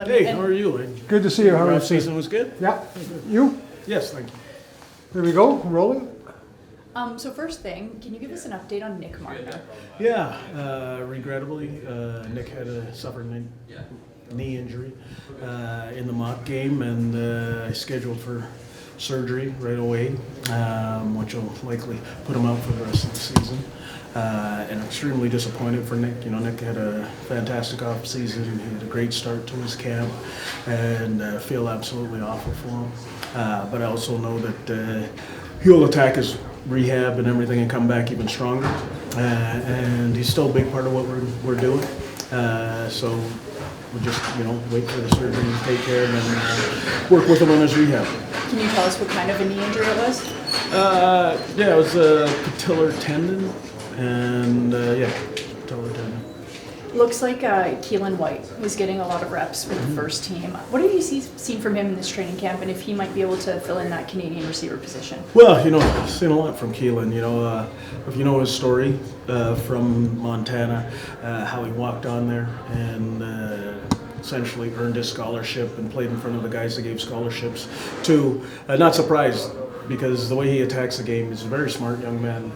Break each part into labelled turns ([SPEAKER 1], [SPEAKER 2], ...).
[SPEAKER 1] Hey, how are you?
[SPEAKER 2] Good to see you. How are you?
[SPEAKER 1] Off season was good?
[SPEAKER 2] Yeah. You?
[SPEAKER 1] Yes, thank you.
[SPEAKER 2] There we go. Rolling.
[SPEAKER 3] So first thing, can you give us an update on Nick Martin?
[SPEAKER 1] Yeah, regrettably, Nick had suffered a knee injury in the mock game and scheduled for surgery right away, which will likely put him out for the rest of the season. And extremely disappointed for Nick. You know, Nick had a fantastic off season. He had a great start to his camp, and feel absolutely awful for him. But I also know that he'll attack his rehab and everything and come back even stronger. And he's still a big part of what we're doing. So we'll just wait for the surgery and take care of him and work with him on his rehab.
[SPEAKER 3] Can you tell us what kind of a knee injury it was?
[SPEAKER 1] Yeah, it was a patellar tendon, and patellar tendon.
[SPEAKER 3] Looks like Keelin White was getting a lot of reps with the first team. What have you seen from him in this training camp, and if he might be able to fill in that Canadian receiver position?
[SPEAKER 1] Well, I've seen a lot from Keelin. If you know his story from Montana, how he walked on there and essentially earned his scholarship and played in front of the guys that gave scholarships to. Not surprised, because the way he attacks the game, he's a very smart young man.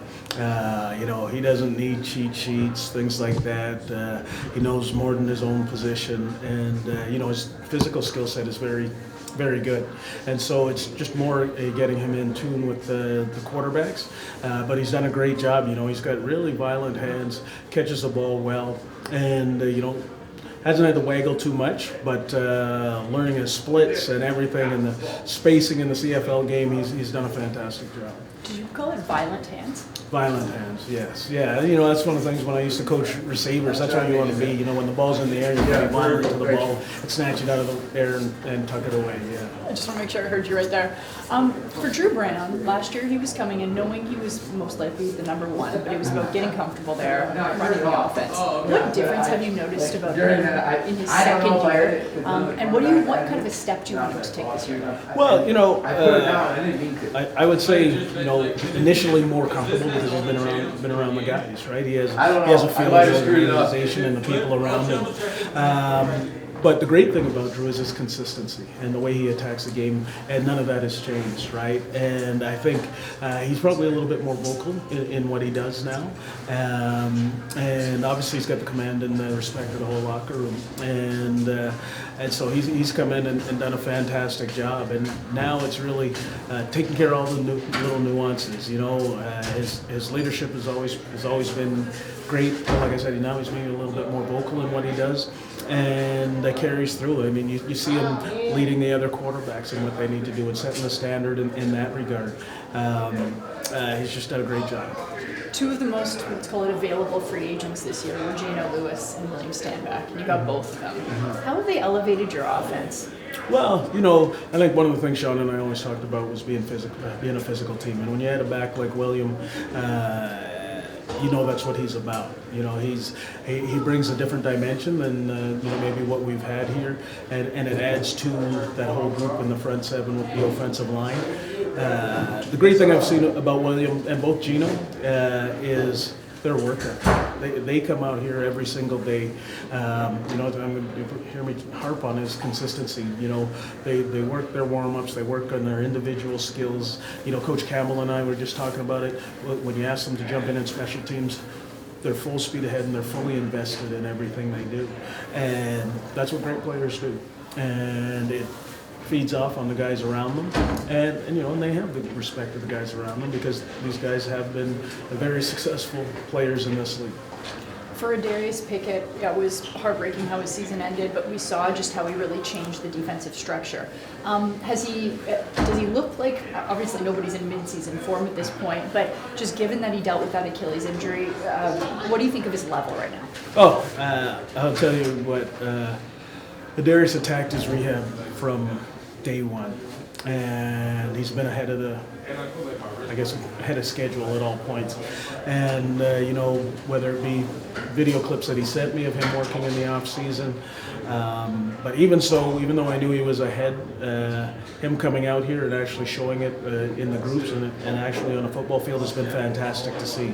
[SPEAKER 1] He doesn't need cheat sheets, things like that. He knows more than his own position, and his physical skill set is very, very good. And so it's just more getting him in tune with the quarterbacks. But he's done a great job. He's got really violent hands, catches the ball well, and hasn't had to waggle too much, but learning his splits and everything and the spacing in the CFL game, he's done a fantastic job.
[SPEAKER 3] Did you call it violent hands?
[SPEAKER 1] Violent hands, yes. Yeah, that's one of the things when I used to coach receivers, that's how you want to be. When the ball's in the air, you can be violent to the ball and snatch it out of the air and tuck it away, yeah.
[SPEAKER 3] I just want to make sure I heard you right there. For Drew Brown, last year he was coming in knowing he was most likely the number one, but it was about getting comfortable there, running the offense. What difference have you noticed about him in his second year? And what kind of a step do you want him to take this year?
[SPEAKER 1] Well, I would say, initially more comfortable because he's been around the guys, right? He has a feel of the organization and the people around him. But the great thing about Drew is his consistency and the way he attacks the game, and none of that has changed, right? And I think he's probably a little bit more vocal in what he does now. And obviously he's got the command and the respect of the whole locker room. And so he's come in and done a fantastic job. And now it's really taking care of all the little nuances. His leadership has always been great. But like I said, now he's being a little bit more vocal in what he does, and that carries through. I mean, you see him leading the other quarterbacks in what they need to do and setting the standard in that regard. He's just done a great job.
[SPEAKER 3] Two of the most, let's call it, available free agents this year were Geno Lewis and William Stanback, and you got both of them. How have they elevated your offense?
[SPEAKER 1] Well, I think one of the things Sean and I always talked about was being a physical team. And when you had a back like William, that's what he's about. He brings a different dimension than maybe what we've had here, and it adds to that whole group in the front seven with the offensive line. The great thing I've seen about William and both Geno is their work ethic. They come out here every single day. I'm going to hear me harp on his consistency. They work their warm-ups, they work on their individual skills. Coach Campbell and I were just talking about it. When you ask them to jump in special teams, they're full speed ahead and they're fully invested in everything they do. And that's what great players do. And it feeds off on the guys around them, and they have the respect of the guys around them because these guys have been very successful players in this league.
[SPEAKER 3] For Darius Picket, it was heartbreaking how his season ended, but we saw just how he really changed the defensive structure. Does he look like, obviously nobody's in mid-season form at this point, but just given that he dealt with that Achilles injury, what do you think of his level right now?
[SPEAKER 1] I'll tell you what, Darius attacked his rehab from day one, and he's been ahead of schedule at all points. And whether it be video clips that he sent me of him working in the off season, but even though I knew he was ahead, him coming out here and actually showing it in the groups and actually on a football field has been fantastic to see.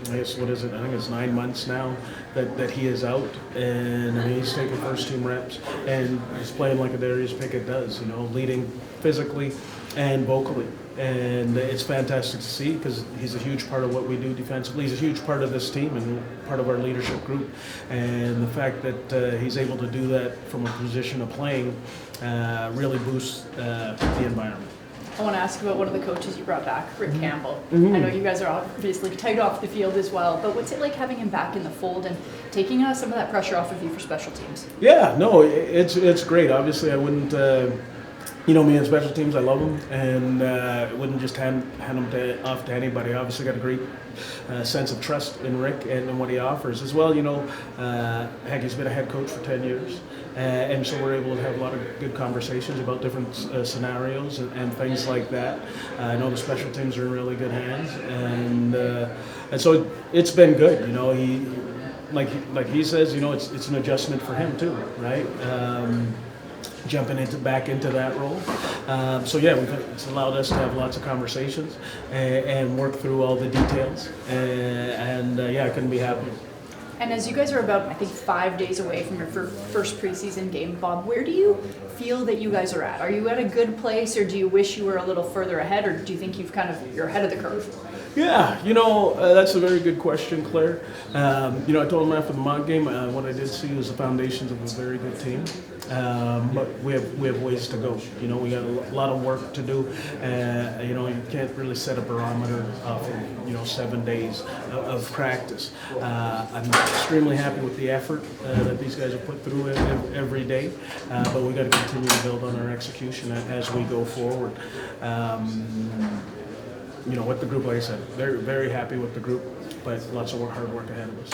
[SPEAKER 1] I guess, what is it? I think it's 9 months now that he is out, and I mean, he's taking first team reps, and he's playing like a Darius Picket does, leading physically and vocally. And it's fantastic to see because he's a huge part of what we do defensively. He's a huge part of this team and part of our leadership group. And the fact that he's able to do that from a position of playing really boosts the environment.
[SPEAKER 3] I want to ask about one of the coaches you brought back, Campbell. I know you guys are obviously tight off the field as well, but what's it like having him back in the fold and taking some of that pressure off of you for special teams?
[SPEAKER 1] Yeah, no, it's great. Obviously, I wouldn't, me and special teams, I love them, and I wouldn't just hand them off to anybody. I obviously got a great sense of trust in Rick and what he offers as well. Heck, he's been a head coach for 10 years. And so we're able to have a lot of good conversations about different scenarios and things like that. I know the special teams are in really good hands, and so it's been good. He, like he says, it's an adjustment for him too, right? Jumping back into that role. So yeah, it's allowed us to have lots of conversations and work through all the details. I couldn't be happier.
[SPEAKER 3] And as you guys are about, I think, 5 days away from your first preseason game, Bob, where do you feel that you guys are at? Are you at a good place, or do you wish you were a little further ahead, or do you think you're ahead of the curve?
[SPEAKER 1] Yeah, that's a very good question, Claire. I told him after the mock game, what I did see was the foundations of a very good team. But we have ways to go. We got a lot of work to do. You can't really set a barometer of 7 days of practice. I'm extremely happy with the effort that these guys have put through every day, but we got to continue to build on our execution as we go forward. With the group, like I said, very, very happy with the group, but lots of hard work ahead of us.